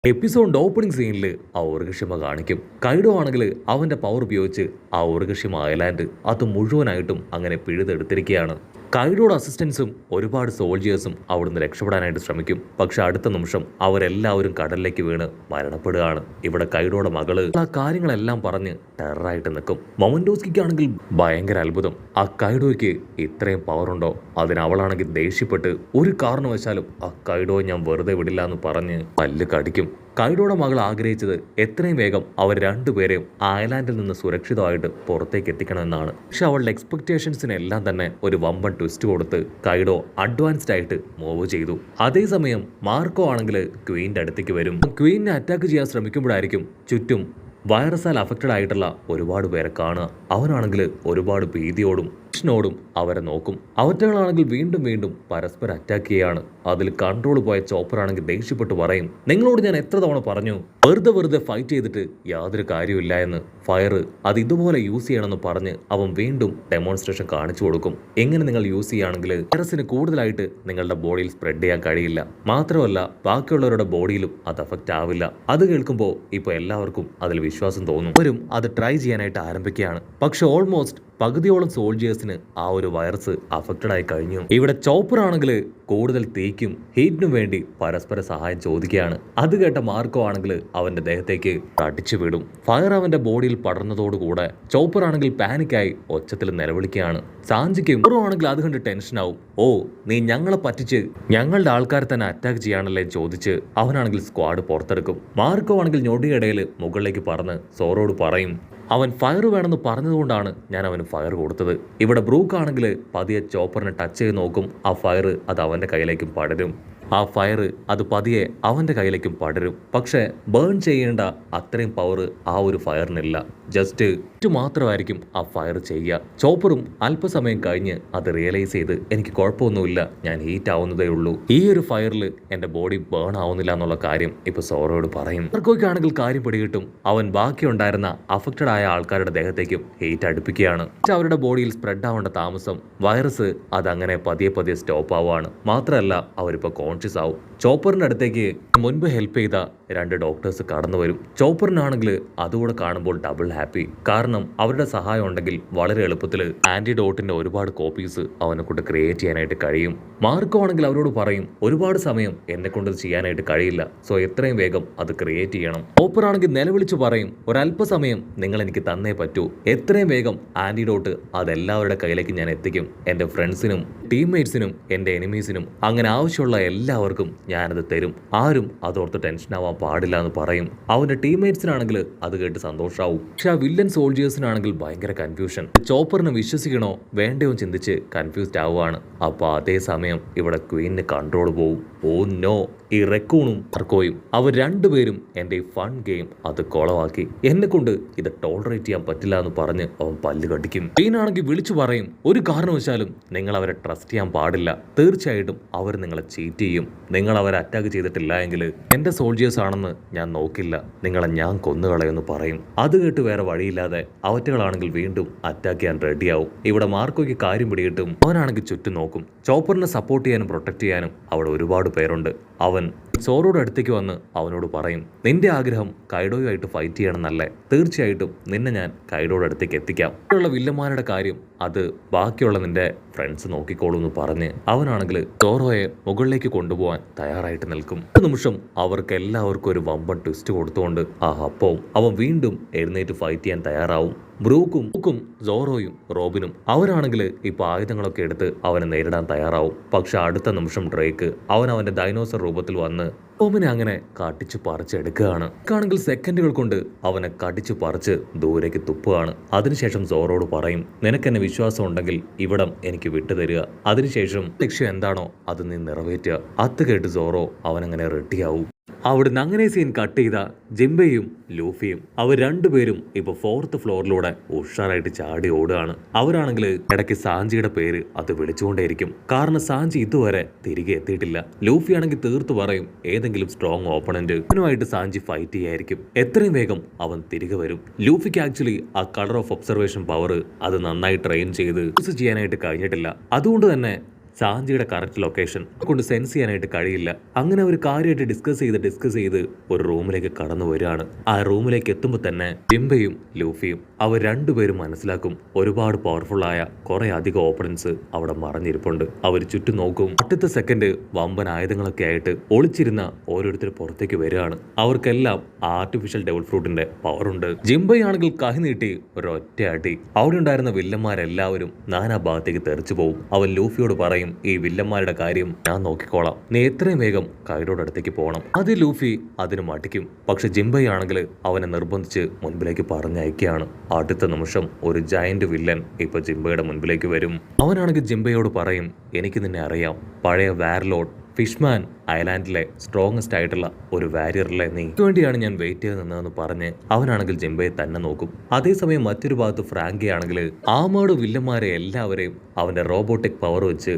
എപ്പിസോഡിന്റെ opening സീനിൽ ആ ഊർഗഷിമ കാണിക്കും. കൈഡോ ആണെങ്കിൽ അവന്റെ പവർ ഉപയോഗിച്ച് ആ ഊർഗഷിമ ഐലാൻഡ് അത് മുഴുവനായിട്ടും അങ്ങനെ പിഴുതെടുത്തിരിക്കുകയാണ്. കൈഡോയുടെ അസിസ്റ്റൻസും ഒരുപാട് സോൾജിയേഴ്സും അവിടുന്ന് രക്ഷപ്പെടാനായിട്ട് ശ്രമിക്കും. പക്ഷെ അടുത്ത നിമിഷം അവരെല്ലാവരും കടലിലേക്ക് വീണ് മരണപ്പെടുകയാണ്. ഇവിടെ കൈഡോയുടെ മകള് ആ കാര്യങ്ങളെല്ലാം പറഞ്ഞ് ടെററായിട്ട് നിൽക്കും. മൊമന്റോസ്കിക്കാണെങ്കിൽ ഭയങ്കര അത്ഭുതം. ആ കൈഡോയ്ക്ക് ഇത്രയും പവർ ഉണ്ടോ? അതിന് അവളാണെങ്കിൽ ദേഷ്യപ്പെട്ട് ഒരു കാരണവശാലും ആ കൈഡോയെ ഞാൻ വെറുതെ വിടില്ല എന്ന് പറഞ്ഞ് പല്ല് കടിക്കും. കൈഡോയുടെ മകൾ ആഗ്രഹിച്ചത് എത്രയും വേഗം അവർ രണ്ടുപേരെയും ആ ഐലാൻഡിൽ നിന്ന് സുരക്ഷിതമായിട്ട് പുറത്തേക്ക് എത്തിക്കണമെന്നാണ്. പക്ഷെ അവളുടെ എക്സ്പെക്ടേഷൻസിനെല്ലാം തന്നെ ഒരു വമ്പൻ ട്വിസ്റ്റ് കൊടുത്ത് കൈഡോ അഡ്വാൻസ്ഡ് ആയിട്ട് മൂവ് ചെയ്തു. അതേസമയം മാർക്കോ ആണെങ്കിൽ ക്വീൻ്റെ അടുത്തേക്ക് വരും. ക്വീനെ അറ്റാക്ക് ചെയ്യാൻ ശ്രമിക്കുമ്പോഴായിരിക്കും ചുറ്റും വൈറസാൽ അഫക്റ്റഡ് ആയിട്ടുള്ള ഒരുപാട് പേരെ കാണുക. അവനാണെങ്കിൽ ഒരുപാട് ഭീതിയോടും ോടും അവരെ നോക്കും. അവറ്റകളാണെങ്കിൽ വീണ്ടും വീണ്ടും പരസ്പരം അറ്റാക്ക് ചെയ്യാണ്. അതിൽ കൺട്രോൾ പോയ ചോപ്പറാണെങ്കിൽ ദേഷ്യപ്പെട്ട് പറയും, നിങ്ങളോട് ഞാൻ എത്ര തവണ പറഞ്ഞു വെറുതെ ഫൈറ്റ് ചെയ്തിട്ട് യാതൊരു കാര്യമില്ല എന്ന്. ഫയർ അത് ഇതുപോലെ യൂസ് ചെയ്യണമെന്ന് പറഞ്ഞ് അവൻ വീണ്ടും ഡെമോൺസ്ട്രേഷൻ കാണിച്ചു കൊടുക്കും. എങ്ങനെ നിങ്ങൾ യൂസ് ചെയ്യുകയാണെങ്കിൽ വൈറസിന് കൂടുതലായിട്ട് നിങ്ങളുടെ ബോഡിയിൽ സ്പ്രെഡ് ചെയ്യാൻ കഴിയില്ല. മാത്രമല്ല ബാക്കിയുള്ളവരുടെ ബോഡിയിലും അത് അഫക്റ്റ് ആവില്ല. അത് കേൾക്കുമ്പോൾ ഇപ്പോൾ എല്ലാവർക്കും അതിൽ വിശ്വാസം തോന്നും. അവരും അത് ട്രൈ ചെയ്യാനായിട്ട് ആരംഭിക്കുകയാണ്. പക്ഷെ ഓൾമോസ്റ്റ് പകുതിയോളം സോൾജിയേഴ്സിന് ആ ഒരു വൈറസ് അഫക്റ്റഡ് ആയി കഴിഞ്ഞു. ഇവിടെ ചോപ്പർ ആണെങ്കിൽ കൂടുതൽ തീക്കും ഹീറ്റിനും വേണ്ടി പരസ്പര സഹായം ചോദിക്കുകയാണ്. അത് കേട്ട മാർക്കോ ആണെങ്കിൽ അവന്റെ ദേഹത്തേക്ക് അടിച്ചു വിടും. ഫയർ അവന്റെ ബോഡിയിൽ പടർന്നതോടുകൂടെ ചോപ്പർ ആണെങ്കിൽ പാനിക്കായി ഒച്ചത്തിൽ നിലവിളിക്കുകയാണ്. സാഞ്ചിക്കും ആണെങ്കിൽ അത് കണ്ട് ടെൻഷനാവും. ഓ, നീ ഞങ്ങളെ പറ്റിച്ച് ഞങ്ങളുടെ ആൾക്കാരെ തന്നെ അറ്റാക്ക് ചെയ്യാണല്ലേ ചോദിച്ച് അവനാണെങ്കിൽ സ്ക്വാഡ് പുറത്തെടുക്കും. മാർക്കോ ആണെങ്കിൽ ഞൊടിയിടയിൽ മുകളിലേക്ക് പറന്ന് സോറോട് പറയും, അവൻ ഫയർ വേണമെന്ന് പറഞ്ഞതുകൊണ്ടാണ് ഞാൻ അവന് ഫയർ കൊടുത്തത്. ഇവിടെ ബ്രൂക്ക് ആണെങ്കിൽ പതിയെ ചോപ്പറിനെ ടച്ച് ചെയ്ത് നോക്കും. ആ ഫയർ അത് അവൻ്റെ കയ്യിലേക്കും പടരും. ആ ഫയർ അത് പതിയെ അവൻ്റെ കയ്യിലേക്കും പടരും. പക്ഷേ ബേൺ ചെയ്യേണ്ട അത്രയും പവർ ആ ഒരു ഫയറിനില്ല. ജസ്റ്റ് മാത്രമായിരിക്കും ആ ഫയർ ചെയ്യുക. ചോപ്പറും അല്പസമയം കഴിഞ്ഞ് അത് റിയലൈസ് ചെയ്ത് എനിക്ക് കുഴപ്പമൊന്നുമില്ല, ഞാൻ ഹീറ്റ് ആവുന്നതേ ഉള്ളൂ, ഈ ഒരു ഫയറിൽ എൻ്റെ ബോഡി ബേൺ ആവുന്നില്ല എന്നുള്ള കാര്യം ഇപ്പോൾ സോറോയോട് പറയും. മാർക്കോയ്ക്കാണെങ്കിൽ കാര്യം പിടികിട്ടും. അവൻ ബാക്കിയുണ്ടായിരുന്ന അഫക്റ്റഡ് ആയ ആൾക്കാരുടെ ദേഹത്തേക്കും ഹീറ്റ് അടുപ്പിക്കുകയാണ്. അവരുടെ ബോഡിയിൽ സ്പ്രെഡ് ആവേണ്ട താമസം വൈറസ് അതങ്ങനെ പതിയെ സ്റ്റോപ്പ് ആവുകയാണ്. മാത്രമല്ല അവരിപ്പോൾ കോൺഷ്യസ് ആവും. ചോപ്പറിന്റെ അടുത്തേക്ക് മുൻപ് ഹെൽപ്പ് ചെയ്ത 2 ഡോക്ടേഴ്സ് കടന്നു വരും. ചോപ്പറിനാണെങ്കിൽ അതുകൂടെ കാണുമ്പോൾ ഡബിൾ ഹാപ്പി. കാരണം അവരുടെ സഹായം ഉണ്ടെങ്കിൽ വളരെ എളുപ്പത്തിൽ ആന്റിഡോട്ടിന്റെ ഒരുപാട് കോപ്പീസ് അവനെ കൊണ്ട് ക്രിയേറ്റ് ചെയ്യാനായിട്ട് കഴിയും. മാർക്കോ ആണെങ്കിൽ അവരോട് പറയും, ഒരുപാട് സമയം എന്നെ കൊണ്ട് ചെയ്യാനായിട്ട് കഴിയില്ല, സോ എത്രയും വേഗം അത് ക്രിയേറ്റ് ചെയ്യണം. ചോപ്പർ ആണെങ്കിൽ നിലവിളിച്ചു പറയും, ഒരല്പസമയം നിങ്ങൾ എനിക്ക് തന്നേ പറ്റൂ, എത്രയും വേഗം ആന്റിഡോട്ട് അതെല്ലാവരുടെ കയ്യിലേക്ക് ഞാൻ എത്തിക്കും. എൻ്റെ ഫ്രണ്ട്സിനും ടീംമേറ്റ്സിനും എൻ്റെ എനിമീസിനും അങ്ങനെ ആവശ്യമുള്ള എല്ലാവർക്കും ഞാനത് തരും. ആരും അതോർത്ത് ടെൻഷൻ ആവാൻ പാടില്ല എന്ന് പറയും. അവന്റെ ടീംമേറ്റ്സിനാണെങ്കിൽ അത് കേട്ട് സന്തോഷമാവും. പക്ഷെ ആ വില്ലൻ സോൾജിയേഴ്സിനാണെങ്കിൽ ഭയങ്കര കൺഫ്യൂഷൻ. ചോപ്പറിനെ വിശ്വസിക്കണോ വേണ്ടയോ ചിന്തിച്ച് കൺഫ്യൂസ്ഡ് ആവുകയാണ്. അപ്പൊ അതേ സമയം ഇവിടെ ക്വീനിന് കൺട്രോൾ പോവും. ഓ നോ, ഈ റെക്കൂണും മാർക്കോയും അവർ രണ്ടുപേരും എൻ്റെ ഈ ഫൺ ഗെയിം അത് കൊളവാക്കി. എന്നെ കൊണ്ട് ഇത് ടോളറേറ്റ് ചെയ്യാൻ പറ്റില്ല എന്ന് പറഞ്ഞ് അവൻ പല്ല് കടിക്കും. ക്വീനാണെങ്കിൽ വിളിച്ചു പറയും, ഒരു കാരണവശാലും നിങ്ങൾ അവരെ ട്രസ്റ്റ് ചെയ്യാൻ പാടില്ല. തീർച്ചയായിട്ടും അവർ നിങ്ങളെ ചീറ്റ് ചെയ്യും. നിങ്ങൾ അവരെ അറ്റാക്ക് ചെയ്തിട്ടില്ല എങ്കിൽ എൻ്റെ സോൾജിയേഴ്സ് ആണെന്ന് ഞാൻ നോക്കില്ല, നിങ്ങളെ ഞാൻ കൊന്നുകളയെന്ന് പറയും. അത് കേട്ട് വേറെ വഴിയില്ലാതെ അവറ്റകളാണെങ്കിൽ വീണ്ടും അറ്റാക്ക് ചെയ്യാൻ റെഡിയാവും. ഇവിടെ മാർക്കോയ്ക്ക് കാര്യം പിടികിട്ടും. അവനാണെങ്കിൽ ചുറ്റും നോക്കും. ചോപ്പറിനെ സപ്പോർട്ട് ചെയ്യാനും പ്രൊട്ടക്ട് ചെയ്യാനും അവിടെ ഒരുപാട് പേരുണ്ട്. അവൻ സോറോയുടെ അടുത്തേക്ക് വന്ന് അവനോട് പറയും, നിന്റെ ആഗ്രഹം കൈഡോയുമായിട്ട് ഫൈറ്റ് ചെയ്യണമെന്നല്ലേ, തീർച്ചയായിട്ടും നിന്നെ ഞാൻ കൈഡോയുടെ അടുത്തേക്ക് എത്തിക്കാം. ഇവിടെയുള്ള വില്ലന്മാരുടെ കാര്യം അത് ബാക്കിയുള്ള നിന്റെ ഫ്രണ്ട്സ് നോക്കിക്കോളൂ എന്ന് പറഞ്ഞ് അവനാണെങ്കിൽ സോറോയെ മുകളിലേക്ക് കൊണ്ടുപോകാൻ തയ്യാറായിട്ട് നിൽക്കും. ഒരു നിമിഷം അവർക്ക് എല്ലാവർക്കും ഒരു വമ്പൻ ട്വിസ്റ്റ് കൊടുത്തുകൊണ്ട് ആ അപ്പവും അവൻ വീണ്ടും എഴുന്നേറ്റ് ഫൈറ്റ് ചെയ്യാൻ തയ്യാറാവും. ബ്രൂക്കും സോറോയും റോബിനും അവരാണെങ്കിൽ ഇപ്പൊ ആയുധങ്ങളൊക്കെ എടുത്ത് അവനെ നേരിടാൻ തയ്യാറാവും. പക്ഷെ അടുത്ത നിമിഷം ഡ്രേക്ക് അവന്റെ ഡൈനോസർ രൂപത്തിൽ വന്ന് റോബിനെ അങ്ങനെ കടിച്ചു പറിച്ചെടുക്കുകയാണ്. ആണെങ്കിൽ സെക്കൻഡുകൾ കൊണ്ട് അവനെ കടിച്ചു പറിച്ച് ദൂരേക്ക് തുപ്പുകയാണ്. അതിനുശേഷം സോറോട് പറയും, നിനക്കെന്നെ വിശ്വാസം ഉണ്ടെങ്കിൽ ഇവിടം എനിക്ക് വിട്ടുതരിക, അതിനുശേഷം ലക്ഷ്യം എന്താണോ അത് നീ നിറവേറ്റുക. അത് കേട്ട് സോറോ അവനങ്ങനെ റെഡിയാവും. അവിടുന്ന് അങ്ങനെ സീൻ കട്ട് ചെയ്ത ജിംബയും ലൂഫിയും അവർ രണ്ടുപേരും ഇപ്പൊ 4th ഫ്ലോറിലൂടെ ഉഷാറായിട്ട് ചാടി ഓടുകയാണ്. അവരാണെങ്കിൽ ഇടയ്ക്ക് സാഞ്ചിയുടെ പേര് അത് വിളിച്ചുകൊണ്ടേയിരിക്കും. കാരണം സാഞ്ചി ഇതുവരെ തിരികെ എത്തിയിട്ടില്ല. ലൂഫി ആണെങ്കിൽ തീർത്തു പറയും, ഏതെങ്കിലും സ്ട്രോങ് ഓപ്പണന്റ് അവനുമായിട്ട് സാഞ്ചി ഫൈറ്റ് ചെയ്യായിരിക്കും, എത്രയും വേഗം അവൻ തിരികെ വരും. ലൂഫിക്ക് ആക്ച്വലി ആ കളർ ഓഫ് ഒബ്സർവേഷൻ പവർ അത് നന്നായി ട്രെയിൻ ചെയ്ത് യൂസ് ചെയ്യാനായിട്ട് കഴിഞ്ഞിട്ടില്ല. അതുകൊണ്ട് തന്നെ സാഞ്ചിയുടെ കറക്റ്റ് ലൊക്കേഷൻ കൊണ്ട് സെൻസ് ചെയ്യാനായിട്ട് കഴിയില്ല. അങ്ങനെ അവർ കാര്യമായിട്ട് ഡിസ്കസ് ചെയ്ത് ഒരു റൂമിലേക്ക് കടന്നു വരികയാണ്. ആ റൂമിലേക്ക് എത്തുമ്പോൾ തന്നെ ജിംബയും ലൂഫിയും അവർ രണ്ടുപേരും മനസ്സിലാക്കും ഒരുപാട് പവർഫുൾ ആയ കുറെ അധികം ഓപ്പണൻസ് അവിടെ മറഞ്ഞിരിപ്പുണ്ട്. അവർ ചുറ്റും നോക്കും. അടുത്ത സെക്കൻഡ് വമ്പൻ ആയുധങ്ങളൊക്കെ ആയിട്ട് ഒളിച്ചിരുന്ന ഓരോരുത്തർ പുറത്തേക്ക് വരികയാണ്. അവർക്കെല്ലാം ആർട്ടിഫിഷ്യൽ ഡെവൽ ഫ്രൂട്ടിന്റെ പവറുണ്ട്. ജിംബയാണെങ്കിൽ കൈ നീട്ടി ഒരൊറ്റ അടി. അവിടെ ഉണ്ടായിരുന്ന വില്ലന്മാരെല്ലാവരും നാനാ ഭാഗത്തേക്ക് തെറിച്ചു പോകും. അവൻ ലൂഫിയോട് പറയും, ഈ വില്ലന്മാരുടെ കാര്യം ഞാൻ നോക്കിക്കോളാം, നീ എത്രയും വേഗം കൈഡോയുടെ അടുത്തേക്ക് പോകണം. അത് ലൂഫി അതിന് മടിക്കും. പക്ഷെ ജിംബയാണെങ്കിൽ അവനെ നിർബന്ധിച്ച് മുൻപിലേക്ക് പറഞ്ഞയക്കുകയാണ്. അടുത്ത നിമിഷം ഒരു ജയന്റ് വില്ലൻ ഇപ്പൊ ജിംബയുടെ മുൻപിലേക്ക് വരും. അവനാണെങ്കിൽ ജിംബയോട് പറയും, എനിക്ക് നിന്നെ അറിയാം, പഴയ വാർലോഡ് ഫിഷ്മാൻ ഐലാൻഡിലെ സ്ട്രോങ്ങസ്റ്റ് ആയിട്ടുള്ള ഒരു വാരിയറിലെ നീ വേണ്ടിയാണ് ഞാൻ വെയിറ്റ് ചെയ്ത് നിന്നതെന്ന് പറഞ്ഞ് അവനാണെങ്കിൽ ജിംബയെ തന്നെ നോക്കും. അതേസമയം മറ്റൊരു ഭാഗത്ത് ഫ്രാങ്കി ആണെങ്കിൽ ആമാട് വില്ലന്മാരെ എല്ലാവരെയും അവന്റെ റോബോട്ടിക് പവർ വെച്ച്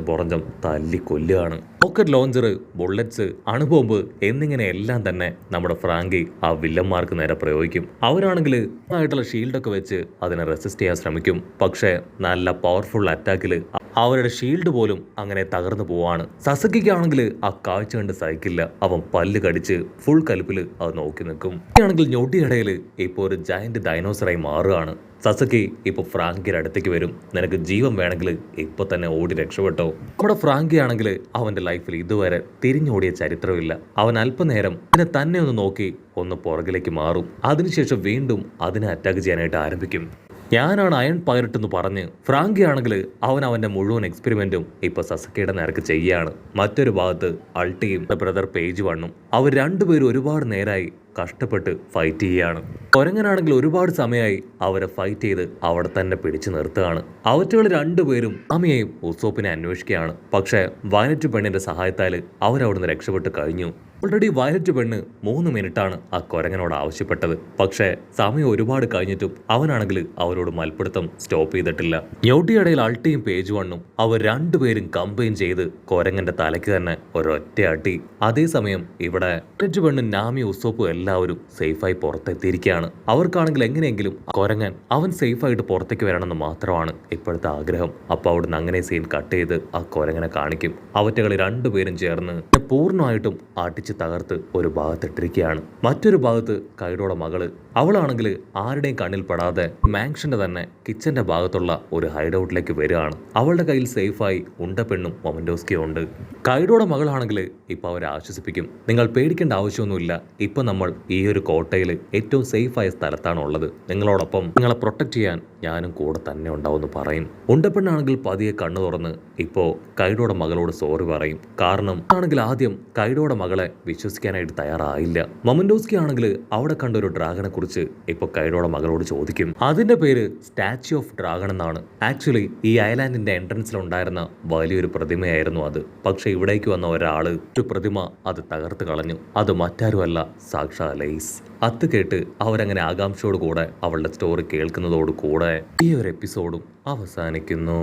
പുറഞ്ചം തല്ലി കൊല്ലുകയാണ്. റോക്കറ്റ് ലോഞ്ചർ, ബുള്ളറ്റ്സ്, അണുബോംബ് എന്നിങ്ങനെ എല്ലാം തന്നെ നമ്മുടെ ഫ്രാങ്കി ആ വില്ലന്മാർക്ക് നേരെ പ്രയോഗിക്കും. അവരാണെങ്കിൽ ആയിട്ടുള്ള ഷീൽഡൊക്കെ വെച്ച് അതിനെ റെസിസ്റ്റ് ചെയ്യാൻ ശ്രമിക്കും. പക്ഷേ നല്ല പവർഫുൾ അറ്റാക്കിൽ അവരുടെ ഷീൽഡ് പോലും അങ്ങനെ തകർന്നു പോവാണ്. സസക്കിക്കാണെങ്കിൽ ആ കാഴ്ച കണ്ട് സഹിക്കില്ല. അവൻ പല്ല് കടിച്ച് ഫുൾ കലിപ്പില് അത് നോക്കി നിൽക്കും. ആണെങ്കിൽ ഞൊടിയിടയിൽ ഇപ്പോൾ ഒരു ജയന്റ് ഡൈനോസറായി മാറുകയാണ്. സസക്കി ഇപ്പൊ ഫ്രാങ്കിയുടെ അടുത്തേക്ക് വരും. നിനക്ക് ജീവൻ വേണമെങ്കിൽ ഇപ്പൊ തന്നെ ഓടി രക്ഷപ്പെട്ടോ. നമ്മുടെ ഫ്രാങ്കി ആണെങ്കിൽ അവന്റെ ലൈഫിൽ ഇതുവരെ തിരിഞ്ഞോടിയ ചരിത്രമില്ല. അവൻ അല്പനേരം ഇതിനെ തന്നെ ഒന്ന് നോക്കി ഒന്ന് പുറകിലേക്ക് മാറും. അതിനുശേഷം വീണ്ടും അതിനെ അറ്റാക്ക് ചെയ്യാനായിട്ട് ആരംഭിക്കും. ഞാനാണ് അയൺ പൈററ്റ് എന്ന് പറഞ്ഞ് ഫ്രാങ്കി ആണെങ്കിൽ അവന്റെ മുഴുവൻ എക്സ്പെരിമെന്റും ഇപ്പൊ സസക്കിയുടെ നേർക്ക് ചെയ്യാണ്. മറ്റൊരു ഭാഗത്ത് അൾട്ടിയും ബ്രദർ പേജ് വണ്ണും അവർ രണ്ടുപേരും ഒരുപാട് നേരമായി കഷ്ടപ്പെട്ട് ഫൈറ്റ് ചെയ്യുകയാണ്. കൊരങ്ങനാണെങ്കിൽ ഒരുപാട് സമയമായി അവരെ ഫൈറ്റ് ചെയ്ത് അവിടെ തന്നെ പിടിച്ചു നിർത്തുകയാണ്. അവറ്റകൾ രണ്ടുപേരും അമിയെയും ഉസോപ്പിനെ അന്വേഷിക്കുകയാണ്. പക്ഷേ വയലറ്റ് പെണ്ണിന്റെ സഹായത്താൽ അവരവിടുന്ന് രക്ഷപ്പെട്ട് കഴിഞ്ഞു. ഓൾറെഡി വയലറ്റ് പെണ്ണ് 3 മിനിറ്റാണ് ആ കൊരങ്ങനോട് ആവശ്യപ്പെട്ടത്. പക്ഷേ സമയം ഒരുപാട് കഴിഞ്ഞിട്ടും അവനാണെങ്കിൽ അവരോട് മൽപ്പിടുത്തം സ്റ്റോപ്പ് ചെയ്തിട്ടില്ല. ഞൊടിയിടയിൽ അൾട്ടിയും പേജ് വണ്ണും അവർ രണ്ടുപേരും കമ്പൈൻ ചെയ്ത് കൊരങ്ങന്റെ തലയ്ക്ക് തന്നെ ഒരൊറ്റ അടി. അതേസമയം ഇവിടെ വയലറ്റ് പെണ്ണും നാമി ഉസോപ്പും എല്ലാവരും സേഫായി പുറത്തെത്തിയിരിക്കുകയാണ്. അവർക്കാണെങ്കിൽ എങ്ങനെയെങ്കിലും കൊരങ്ങൻ അവൻ സേഫായിട്ട് പുറത്തേക്ക് വരണമെന്ന് മാത്രമാണ് ഇപ്പോഴത്തെ ആഗ്രഹം. അപ്പൊ അവിടുന്ന് അങ്ങനെ സീൻ കട്ട് ചെയ്ത് ആ കൊരങ്ങനെ കാണിക്കും. അവറ്റകൾ രണ്ടുപേരും ചേർന്ന് പൂർണ്ണമായിട്ടും അടിച്ച് തകർത്ത് ഒരു ഭാഗത്തിട്ടിരിക്കുകയാണ്. മറ്റൊരു ഭാഗത്ത് കൈഡോയുടെ മകള് അവളാണെങ്കിൽ ആരുടെയും കണ്ണിൽ പെടാതെ മാൻഷന്റെ തന്നെ കിച്ചന്റെ ഭാഗത്തുള്ള ഒരു ഹൈഡ് ഔട്ടിലേക്ക് വരികയാണ്. അവളുടെ കയ്യിൽ സേഫായി ഉണ്ടപ്പെണ്ണും മൊമന്റോസ്കിയും ഉണ്ട്. കൈഡോയുടെ മകളാണെങ്കിൽ ഇപ്പൊ അവരെ ആശ്വസിപ്പിക്കും, നിങ്ങൾ പേടിക്കേണ്ട ആവശ്യമൊന്നുമില്ല, ഇപ്പൊ നമ്മൾ ഈ ഒരു കോട്ടയിൽ ഏറ്റവും സേഫായ സ്ഥലത്താണ് ഉള്ളത്, നിങ്ങളോടൊപ്പം നിങ്ങളെ പ്രൊട്ടക്ട് ചെയ്യാൻ ഞാനും കൂടെ തന്നെ ഉണ്ടാവുമെന്ന് പറയും. ഉണ്ടപ്പെണ്ണാണെങ്കിൽ പതിയെ കണ്ണു തുറന്ന് ഇപ്പോ കൈഡോയുടെ മകളോട് സോറി പറയും. കാരണം ആണെങ്കിൽ ആദ്യം കൈഡോയുടെ മകളെ വിശ്വസിക്കാനായിട്ട് തയ്യാറായില്ല. മൊമന്റോസ്കി ആണെങ്കിൽ അവിടെ കണ്ട ഒരു ഡ്രാഗനെ കുറിച്ച് ഇപ്പൊ കൈഡോയുടെ മകളോട് ചോദിക്കും. അതിന്റെ പേര് സ്റ്റാച്യു ഓഫ് ഡ്രാഗൺ എന്നാണ്. ആക്ച്വലി ഈ ഐലാൻഡിന്റെ എൻട്രൻസിൽ ഉണ്ടായിരുന്ന വലിയൊരു പ്രതിമയായിരുന്നു അത്. പക്ഷെ ഇവിടേക്ക് വന്ന ഒരാള് ഒരു പ്രതിമ അത് തകർത്ത് കളഞ്ഞു. അത് മറ്റാരുമല്ല, സാക്ഷാ ലൈസ്. അത് കേട്ട് അവരങ്ങനെ ആകാംക്ഷയോട് കൂടെ അവളുടെ സ്റ്റോറി കേൾക്കുന്നതോട് കൂടെ ഈ ഒരു എപ്പിസോഡും അവസാനിക്കുന്നു.